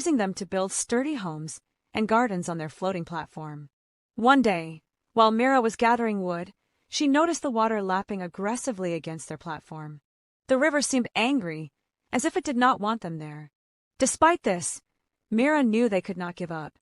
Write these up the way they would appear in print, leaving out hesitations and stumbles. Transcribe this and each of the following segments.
using them to build sturdy homes and gardens on their floating platform. One day, while Mira was gathering wood, she noticed the water lapping aggressively against their platform. The river seemed angry, as if it did not want them there. Despite this, Mira knew they could not give up.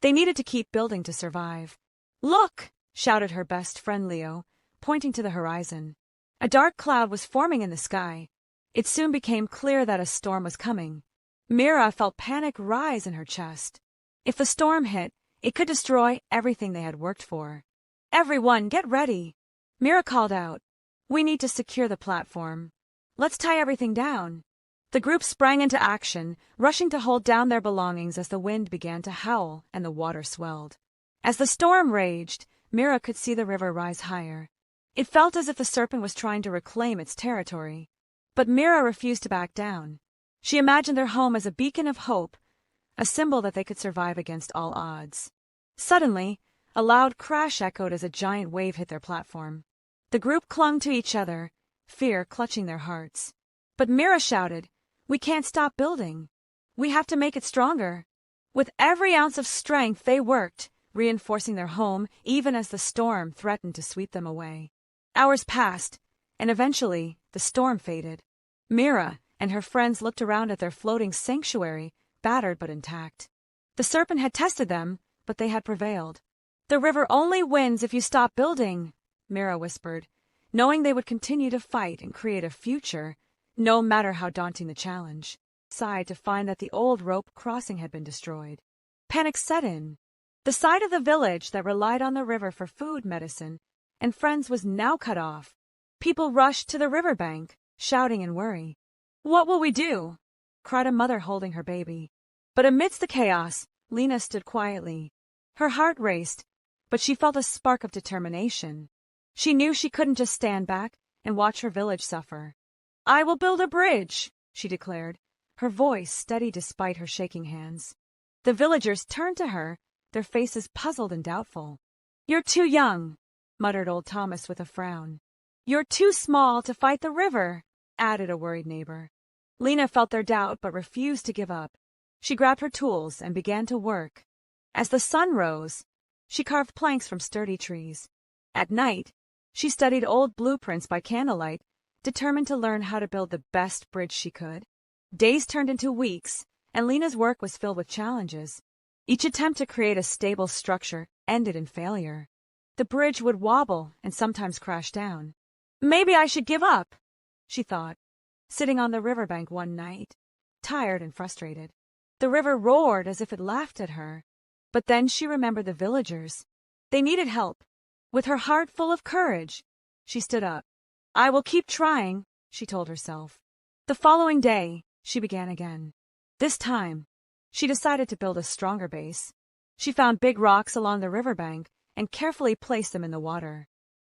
They needed to keep building to survive. "Look!" shouted her best friend Leo, pointing to the horizon. A dark cloud was forming in the sky. It soon became clear that a storm was coming. Mira felt panic rise in her chest. If the storm hit, it could destroy everything they had worked for. "Everyone, get ready!" Mira called out. "We need to secure the platform. Let's tie everything down." The group sprang into action, rushing to hold down their belongings as the wind began to howl and the water swelled. As the storm raged, Mira could see the river rise higher. It felt as if the serpent was trying to reclaim its territory. But Mira refused to back down. She imagined their home as a beacon of hope, a symbol that they could survive against all odds. Suddenly, a loud crash echoed as a giant wave hit their platform. The group clung to each other, fear clutching their hearts. But Mira shouted, "We can't stop building. We have to make it stronger." With every ounce of strength they worked, reinforcing their home even as the storm threatened to sweep them away. Hours passed, and eventually the storm faded. Mira and her friends looked around at their floating sanctuary, battered but intact. The serpent had tested them, but they had prevailed. "The river only wins if you stop building," Mira whispered, knowing they would continue to fight and create a future, no matter how daunting the challenge. Sighed to find that the old rope crossing had been destroyed. Panic set in. The side of the village that relied on the river for food, medicine, and friends was now cut off. People rushed to the riverbank, shouting in worry. "What will we do?" cried a mother holding her baby. But amidst the chaos, Lena stood quietly. Her heart raced, but she felt a spark of determination. She knew she couldn't just stand back and watch her village suffer. "I will build a bridge," she declared, her voice steady despite her shaking hands. The villagers turned to her, their faces puzzled and doubtful. "You're too young," muttered old Thomas with a frown. "You're too small to fight the river," added a worried neighbor. Lena felt their doubt but refused to give up. She grabbed her tools and began to work. As the sun rose, she carved planks from sturdy trees. At night, she studied old blueprints by candlelight, determined to learn how to build the best bridge she could. Days turned into weeks, and Lena's work was filled with challenges. Each attempt to create a stable structure ended in failure. The bridge would wobble and sometimes crash down. "Maybe I should give up," she thought, sitting on the riverbank one night, tired and frustrated. The river roared as if it laughed at her. But then she remembered the villagers. They needed help. With her heart full of courage, she stood up. "I will keep trying," she told herself. The following day, she began again. This time, she decided to build a stronger base. She found big rocks along the riverbank and carefully placed them in the water.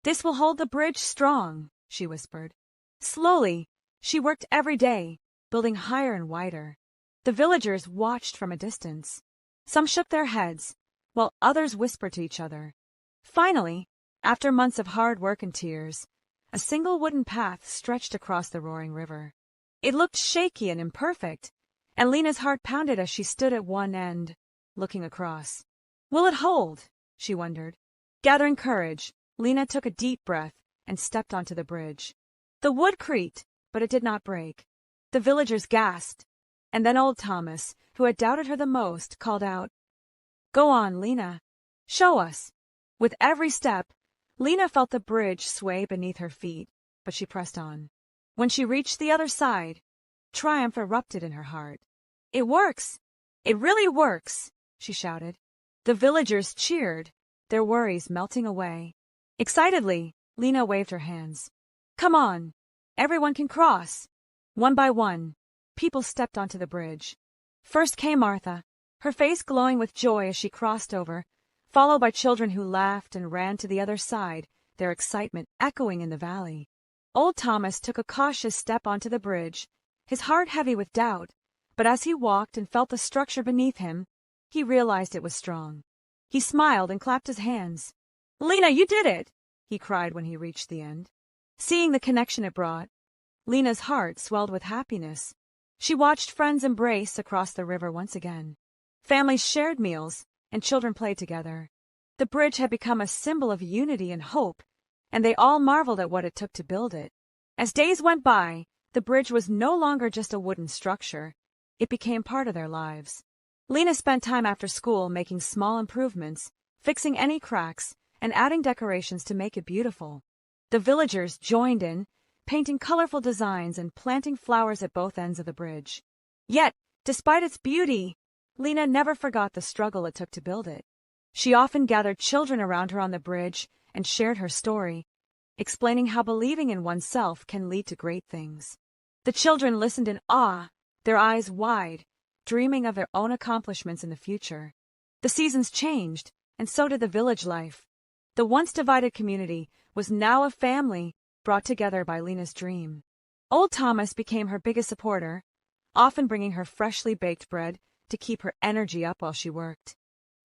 "This will hold the bridge strong," she whispered. Slowly, she worked every day, building higher and wider. The villagers watched from a distance. Some shook their heads, while others whispered to each other. Finally, after months of hard work and tears, a single wooden path stretched across the roaring river. It looked shaky and imperfect, and Lena's heart pounded as she stood at one end, looking across. "Will it hold?" she wondered. Gathering courage, Lena took a deep breath and stepped onto the bridge. The wood creaked, but it did not break. The villagers gasped, and then old Thomas, who had doubted her the most, called out, "Go on, Lena. Show us." With every step, Lena felt the bridge sway beneath her feet, but she pressed on. When she reached the other side, triumph erupted in her heart. "It works! It really works!" she shouted. The villagers cheered, their worries melting away. Excitedly, Lena waved her hands. "Come on! Everyone can cross!" One by one, people stepped onto the bridge. First came Martha, her face glowing with joy as she crossed over, followed by children who laughed and ran to the other side, their excitement echoing in the valley. Old Thomas took a cautious step onto the bridge, his heart heavy with doubt, but as he walked and felt the structure beneath him, he realized it was strong. He smiled and clapped his hands. "Lena, you did it!" he cried when he reached the end. Seeing the connection it brought, Lena's heart swelled with happiness. She watched friends embrace across the river once again. Families shared meals, and children played together. The bridge had become a symbol of unity and hope, and they all marveled at what it took to build it. As days went by, the bridge was no longer just a wooden structure. It became part of their lives. Lena spent time after school making small improvements, fixing any cracks, and adding decorations to make it beautiful. The villagers joined in, painting colorful designs and planting flowers at both ends of the bridge. Yet, despite its beauty, Lena never forgot the struggle it took to build it. She often gathered children around her on the bridge and shared her story, explaining how believing in oneself can lead to great things. The children listened in awe, their eyes wide, dreaming of their own accomplishments in the future. The seasons changed, and so did the village life. The once divided community was now a family, brought together by Lena's dream. Old Thomas became her biggest supporter, often bringing her freshly baked bread to keep her energy up while she worked.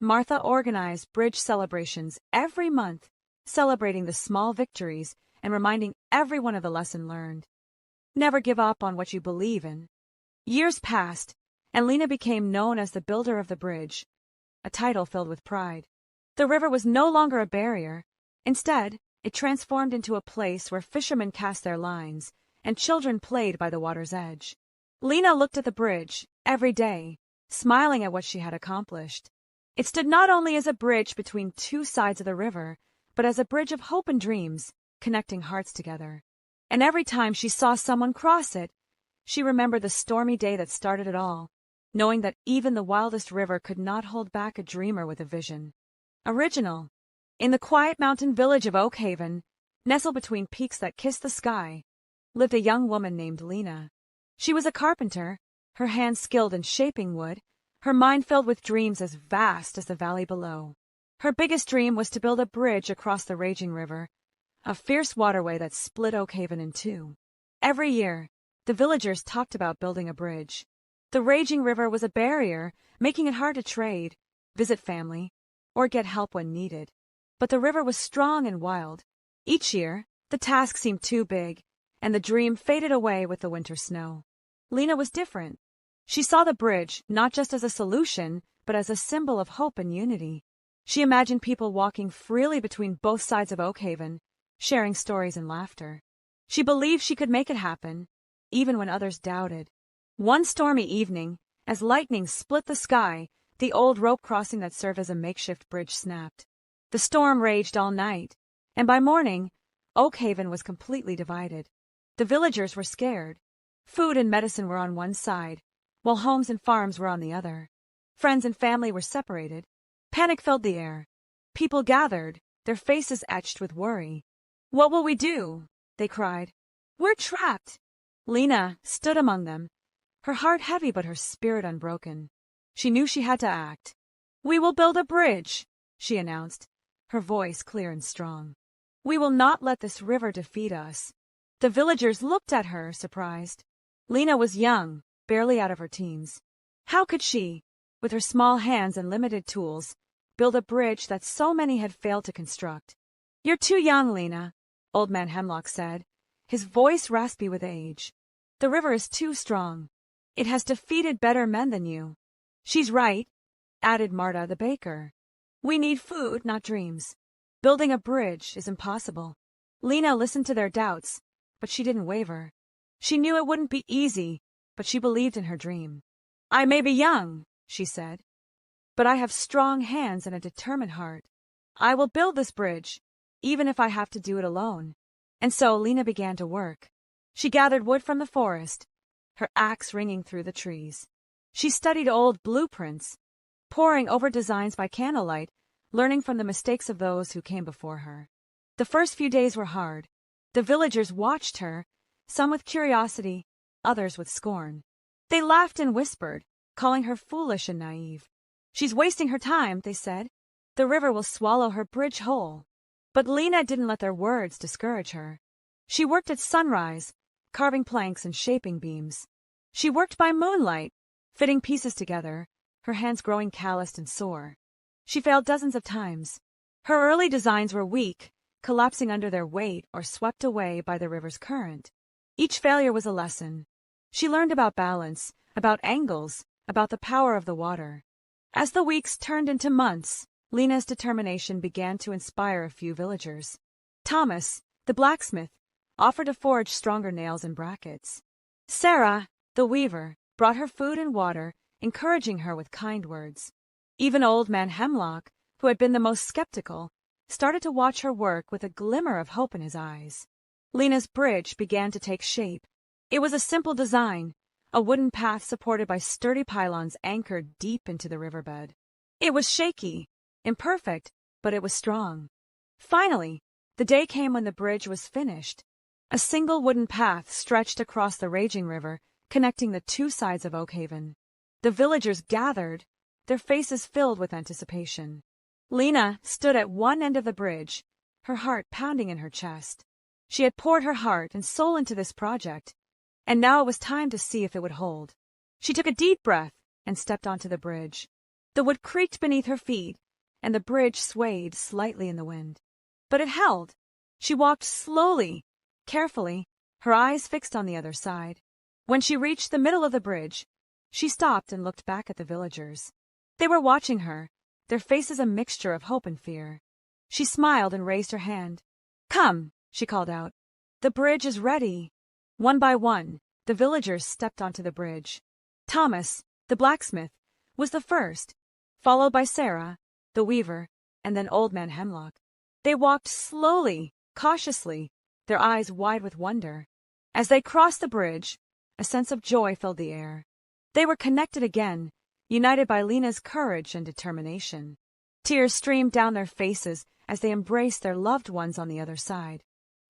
Martha organized bridge celebrations every month, celebrating the small victories and reminding everyone of the lesson learned. Never give up on what you believe in. Years passed, and Lena became known as the builder of the bridge, a title filled with pride. The river was no longer a barrier. Instead, it transformed into a place where fishermen cast their lines and children played by the water's edge. Lena looked at the bridge every day, smiling at what she had accomplished. It stood not only as a bridge between two sides of the river, but as a bridge of hope and dreams, connecting hearts together. And every time she saw someone cross it, she remembered the stormy day that started it all, knowing that even the wildest river could not hold back a dreamer with a vision. Original. In the quiet mountain village of Oak Haven, nestled between peaks that kissed the sky, lived a young woman named Lena. She was a carpenter, her hands skilled in shaping wood, her mind filled with dreams as vast as the valley below. Her biggest dream was to build a bridge across the raging river, a fierce waterway that split Oak Haven in two. Every year, the villagers talked about building a bridge. The raging river was a barrier, making it hard to trade, visit family, or get help when needed. But the river was strong and wild. Each year, the task seemed too big, and the dream faded away with the winter snow. Lena was different. She saw the bridge not just as a solution, but as a symbol of hope and unity. She imagined people walking freely between both sides of Oak Haven, sharing stories and laughter. She believed she could make it happen, even when others doubted. One stormy evening, as lightning split the sky, the old rope crossing that served as a makeshift bridge snapped. The storm raged all night, and by morning, Oak Haven was completely divided. The villagers were scared. Food and medicine were on one side, while homes and farms were on the other. Friends and family were separated. Panic filled the air. People gathered, their faces etched with worry. "What will we do?" they cried. "We're trapped." Lena stood among them, her heart heavy but her spirit unbroken. She knew she had to act. "We will build a bridge," she announced, her voice clear and strong. "We will not let this river defeat us." The villagers looked at her, surprised. Lena was young, barely out of her teens. How could she, with her small hands and limited tools, build a bridge that so many had failed to construct? "You're too young, Lena," Old Man Hemlock said, his voice raspy with age. "The river is too strong. It has defeated better men than you." "She's right," added Marta the baker. "We need food, not dreams. Building a bridge is impossible." Lena listened to their doubts, but she didn't waver. She knew it wouldn't be easy, but she believed in her dream. "I may be young," she said, "but I have strong hands and a determined heart. I will build this bridge, even if I have to do it alone." And so Lena began to work. She gathered wood from the forest, her axe ringing through the trees. She studied old blueprints, poring over designs by candlelight, learning from the mistakes of those who came before her. The first few days were hard. The villagers watched her, some with curiosity, others with scorn. They laughed and whispered, calling her foolish and naive. "She's wasting her time," they said. "The river will swallow her bridge whole." But Lena didn't let their words discourage her. She worked at sunrise, carving planks and shaping beams. She worked by moonlight, fitting pieces together, her hands growing calloused and sore. She failed dozens of times. Her early designs were weak, collapsing under their weight or swept away by the river's current. Each failure was a lesson. She learned about balance, about angles, about the power of the water. As the weeks turned into months, Lena's determination began to inspire a few villagers. Thomas, the blacksmith, offered to forge stronger nails and brackets. Sarah, the weaver, brought her food and water, encouraging her with kind words. Even Old Man Hemlock, who had been the most skeptical, started to watch her work with a glimmer of hope in his eyes. Lena's bridge began to take shape. It was a simple design, a wooden path supported by sturdy pylons anchored deep into the riverbed. It was shaky, imperfect, but it was strong. Finally, the day came when the bridge was finished. A single wooden path stretched across the raging river, connecting the two sides of Oakhaven. The villagers gathered, their faces filled with anticipation. Lena stood at one end of the bridge, her heart pounding in her chest. She had poured her heart and soul into this project, and now it was time to see if it would hold. She took a deep breath and stepped onto the bridge. The wood creaked beneath her feet, and the bridge swayed slightly in the wind. But it held. She walked slowly, carefully, her eyes fixed on the other side. When she reached the middle of the bridge, she stopped and looked back at the villagers. They were watching her, their faces a mixture of hope and fear. She smiled and raised her hand. "Come," she called out. "The bridge is ready." One by one, the villagers stepped onto the bridge. Thomas, the blacksmith, was the first, followed by Sarah, the weaver, and then Old Man Hemlock. They walked slowly, cautiously, their eyes wide with wonder. As they crossed the bridge, a sense of joy filled the air. They were connected again, united by Lena's courage and determination. Tears streamed down their faces as they embraced their loved ones on the other side.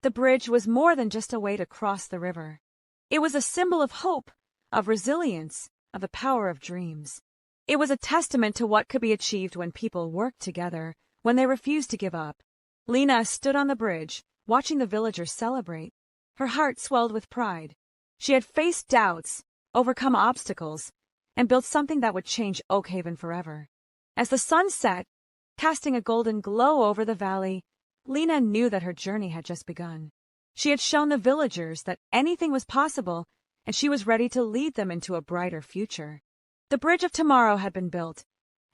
The bridge was more than just a way to cross the river. It was a symbol of hope, of resilience, of the power of dreams. It was a testament to what could be achieved when people worked together, when they refused to give up. Lena stood on the bridge, watching the villagers celebrate. Her heart swelled with pride. She had faced doubts, overcome obstacles, and built something that would change Oakhaven forever. As the sun set, casting a golden glow over the valley, Lena knew that her journey had just begun. She had shown the villagers that anything was possible, and she was ready to lead them into a brighter future. The Bridge of Tomorrow had been built,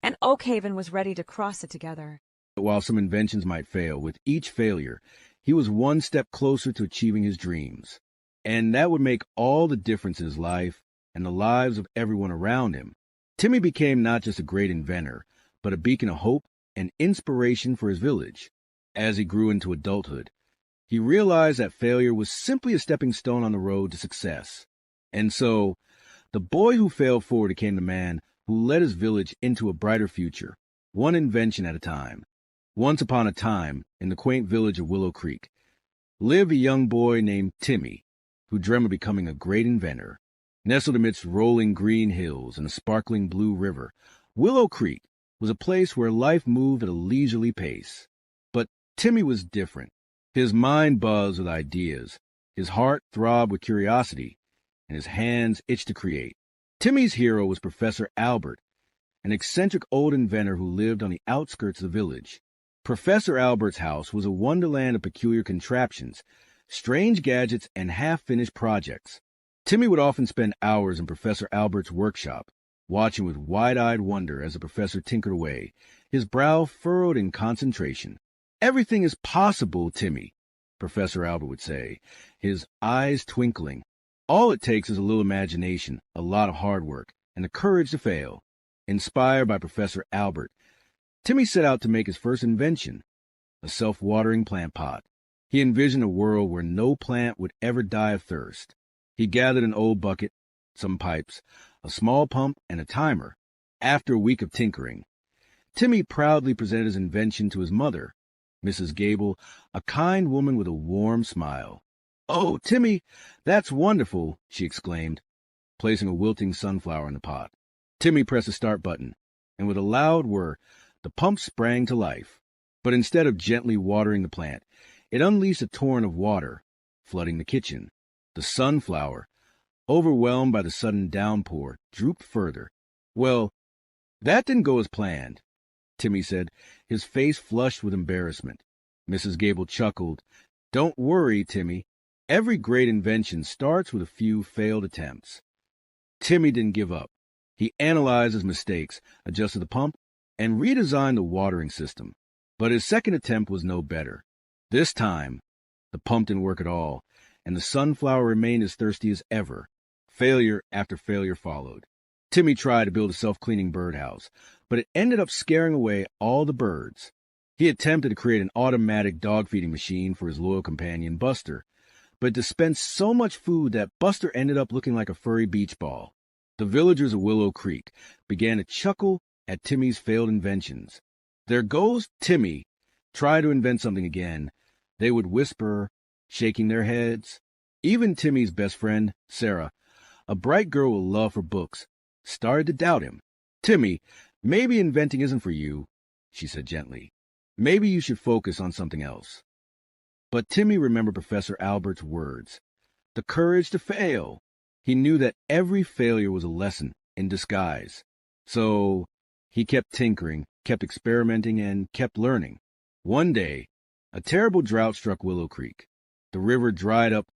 and Oakhaven was ready to cross it together. While some inventions might fail, with each failure, he was one step closer to achieving his dreams. And that would make all the difference in his life and the lives of everyone around him. Timmy became not just a great inventor, but a beacon of hope and inspiration for his village. As he grew into adulthood, he realized that failure was simply a stepping stone on the road to success. And so, the boy who failed forward became the man who led his village into a brighter future, one invention at a time. Once upon a time, in the quaint village of Willow Creek, lived a young boy named Timmy, who dreamed of becoming a great inventor. Nestled amidst rolling green hills and a sparkling blue river, Willow Creek was a place where life moved at a leisurely pace. But Timmy was different. His mind buzzed with ideas, his heart throbbed with curiosity, and his hands itched to create. Timmy's hero was Professor Albert, an eccentric old inventor who lived on the outskirts of the village. Professor Albert's house was a wonderland of peculiar contraptions, strange gadgets, and half-finished projects. Timmy would often spend hours in Professor Albert's workshop, watching with wide-eyed wonder as the professor tinkered away, his brow furrowed in concentration. "Everything is possible, Timmy," Professor Albert would say, his eyes twinkling. "All it takes is a little imagination, a lot of hard work, and the courage to fail." Inspired by Professor Albert, Timmy set out to make his first invention, a self-watering plant pot. He envisioned a world where no plant would ever die of thirst. He gathered an old bucket, some pipes, a small pump, and a timer. After a week of tinkering, Timmy proudly presented his invention to his mother, Mrs. Gable, a kind woman with a warm smile. "Oh, Timmy, that's wonderful," she exclaimed, placing a wilting sunflower in the pot. Timmy pressed the start button, and with a loud whir, the pump sprang to life. But instead of gently watering the plant, it unleashed a torrent of water, flooding the kitchen. The sunflower, overwhelmed by the sudden downpour, drooped further. "Well, that didn't go as planned," Timmy said, his face flushed with embarrassment. Mrs. Gable chuckled. "Don't worry, Timmy. Every great invention starts with a few failed attempts. Timmy didn't give up. He analyzed his mistakes, adjusted the pump, and redesigned the watering system. But his second attempt was no better. This time, the pump didn't work at all, and the sunflower remained as thirsty as ever. Failure after failure followed. Timmy tried to build a self-cleaning birdhouse, but it ended up scaring away all the birds. He attempted to create an automatic dog-feeding machine for his loyal companion, Buster, but it dispensed so much food that Buster ended up looking like a furry beach ball. The villagers of Willow Creek began to chuckle at Timmy's failed inventions. Their ghost, Timmy, tried to invent something again. They would whisper, shaking their heads. Even Timmy's best friend, Sarah, a bright girl with love for books, started to doubt him. "Timmy, maybe inventing isn't for you," she said gently. "Maybe you should focus on something else." But Timmy remembered Professor Albert's words. The courage to fail. He knew that every failure was a lesson in disguise. So he kept tinkering, kept experimenting, and kept learning. One day, a terrible drought struck Willow Creek. The river dried up,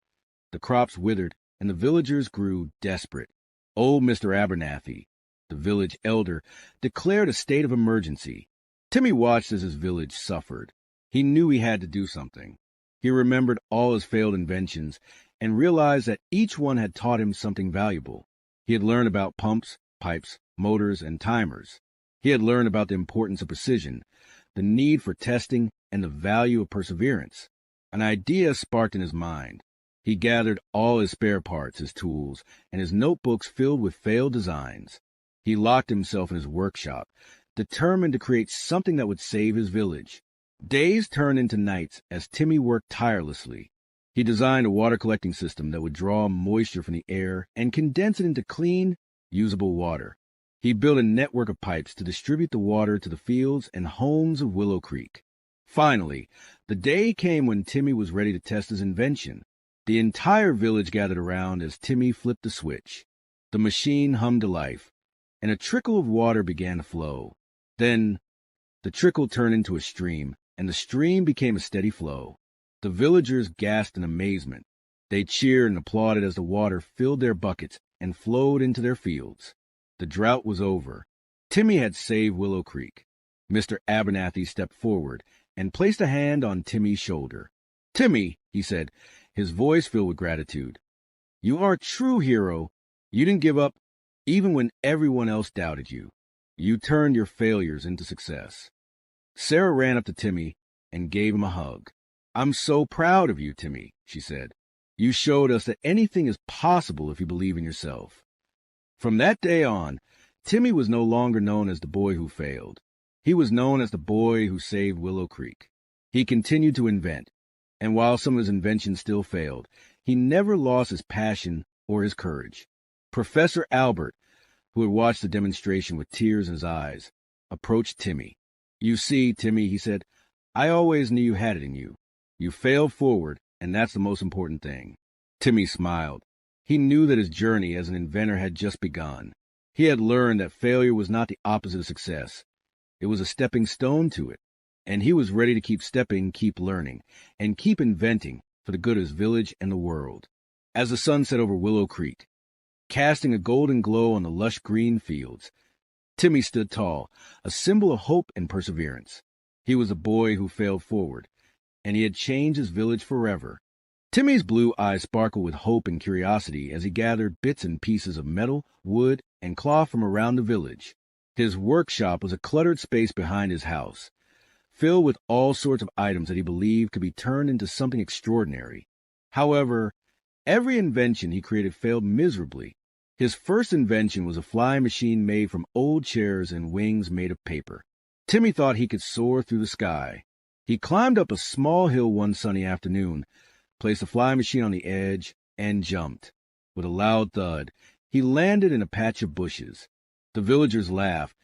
the crops withered, and the villagers grew desperate. Old Mr. Abernathy, the village elder, declared a state of emergency. Timmy watched as his village suffered. He knew he had to do something. He remembered all his failed inventions and realized that each one had taught him something valuable. He had learned about pumps, pipes, motors, and timers. He had learned about the importance of precision, the need for testing, and the value of perseverance. An idea sparked in his mind. He gathered all his spare parts, his tools, and his notebooks filled with failed designs. He locked himself in his workshop, determined to create something that would save his village. Days turned into nights as Timmy worked tirelessly. He designed a water collecting system that would draw moisture from the air and condense it into clean, usable water. He built a network of pipes to distribute the water to the fields and homes of Willow Creek. Finally, the day came when Timmy was ready to test his invention. The entire village gathered around as Timmy flipped the switch. The machine hummed to life, and a trickle of water began to flow. Then, the trickle turned into a stream, and the stream became a steady flow. The villagers gasped in amazement. They cheered and applauded as the water filled their buckets and flowed into their fields. The drought was over. Timmy had saved Willow Creek. Mr. Abernathy stepped forward and placed a hand on Timmy's shoulder. "Timmy," he said, his voice filled with gratitude, "you are a true hero. You didn't give up, even when everyone else doubted you. You turned your failures into success." Sarah ran up to Timmy and gave him a hug. "I'm so proud of you, Timmy," she said. "You showed us that anything is possible if you believe in yourself." From that day on, Timmy was no longer known as the boy who failed. He was known as the boy who saved Willow Creek. He continued to invent, and while some of his inventions still failed, he never lost his passion or his courage. Professor Albert, who had watched the demonstration with tears in his eyes, approached Timmy. "You see, Timmy," he said, "I always knew you had it in you. You failed forward, and that's the most important thing." Timmy smiled. He knew that his journey as an inventor had just begun. He had learned that failure was not the opposite of success. It was a stepping stone to it, and he was ready to keep stepping, keep learning, and keep inventing for the good of his village and the world. As the sun set over Willow Creek, casting a golden glow on the lush green fields, Timmy stood tall, a symbol of hope and perseverance. He was a boy who failed forward, and he had changed his village forever. Timmy's blue eyes sparkled with hope and curiosity as he gathered bits and pieces of metal, wood, and cloth from around the village. His workshop was a cluttered space behind his house, filled with all sorts of items that he believed could be turned into something extraordinary. However, every invention he created failed miserably. His first invention was a flying machine made from old chairs and wings made of paper. Timmy thought he could soar through the sky. He climbed up a small hill one sunny afternoon, placed the flying machine on the edge, and jumped. With a loud thud, he landed in a patch of bushes. The villagers laughed,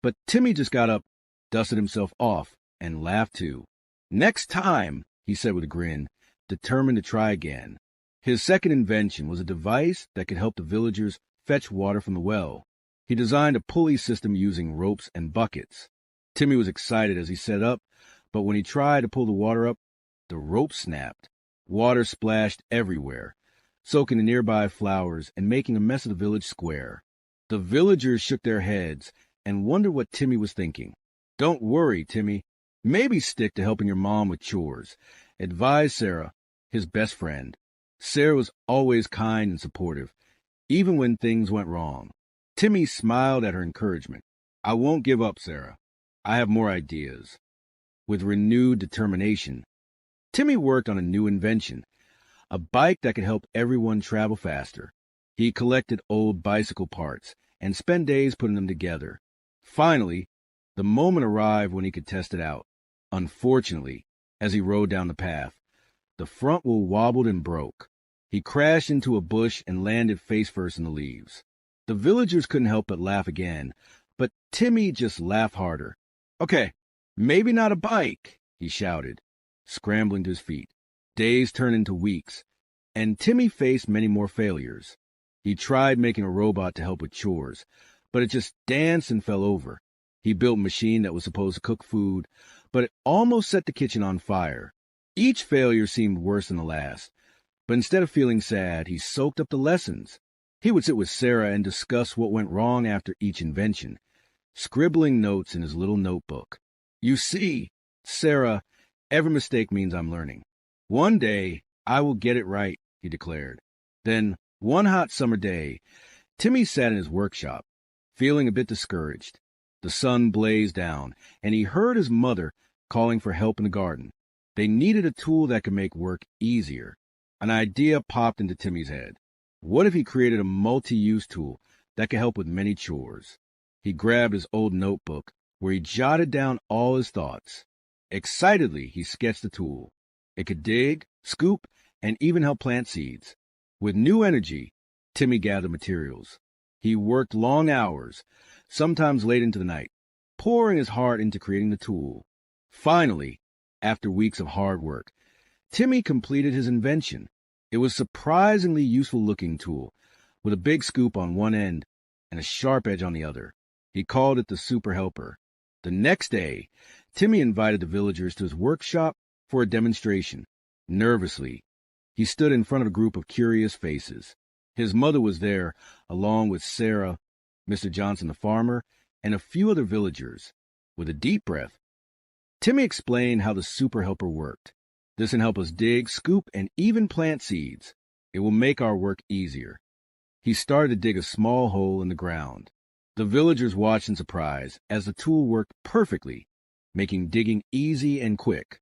but Timmy just got up, dusted himself off, and laughed too. "Next time," he said with a grin, determined to try again. His second invention was a device that could help the villagers fetch water from the well. He designed a pulley system using ropes and buckets. Timmy was excited as he set up, but when he tried to pull the water up, the rope snapped. Water splashed everywhere, soaking the nearby flowers and making a mess of the village square. The villagers shook their heads and wondered what Timmy was thinking. "Don't worry, Timmy. Maybe stick to helping your mom with chores," advised Sarah, his best friend. Sarah was always kind and supportive, even when things went wrong. Timmy smiled at her encouragement. "I won't give up, Sarah. I have more ideas." With renewed determination, Timmy worked on a new invention, a bike that could help everyone travel faster. He collected old bicycle parts and spent days putting them together. Finally, the moment arrived when he could test it out. Unfortunately, as he rode down the path, the front wheel wobbled and broke. He crashed into a bush and landed face first in the leaves. The villagers couldn't help but laugh again, but Timmy just laughed harder. "Okay, maybe not a bike," he shouted, scrambling to his feet. Days turned into weeks, and Timmy faced many more failures. He tried making a robot to help with chores, but it just danced and fell over. He built a machine that was supposed to cook food, but it almost set the kitchen on fire. Each failure seemed worse than the last, but instead of feeling sad, he soaked up the lessons. He would sit with Sarah and discuss what went wrong after each invention, scribbling notes in his little notebook. "You see, Sarah, every mistake means I'm learning. One day, I will get it right," he declared. Then, one hot summer day, Timmy sat in his workshop, feeling a bit discouraged. The sun blazed down, and he heard his mother calling for help in the garden. They needed a tool that could make work easier. An idea popped into Timmy's head. What if he created a multi-use tool that could help with many chores? He grabbed his old notebook, where he jotted down all his thoughts. Excitedly, he sketched the tool. It could dig, scoop, and even help plant seeds. With new energy, Timmy gathered materials. He worked long hours, sometimes late into the night, pouring his heart into creating the tool. Finally, after weeks of hard work, Timmy completed his invention. It was a surprisingly useful-looking tool, with a big scoop on one end and a sharp edge on the other. He called it the Super Helper. The next day, Timmy invited the villagers to his workshop for a demonstration. Nervously, he stood in front of a group of curious faces. His mother was there, along with Sarah, Mr. Johnson the farmer, and a few other villagers. With a deep breath, Timmy explained how the Super Helper worked. "This can help us dig, scoop, and even plant seeds. It will make our work easier." He started to dig a small hole in the ground. The villagers watched in surprise as the tool worked perfectly, making digging easy and quick.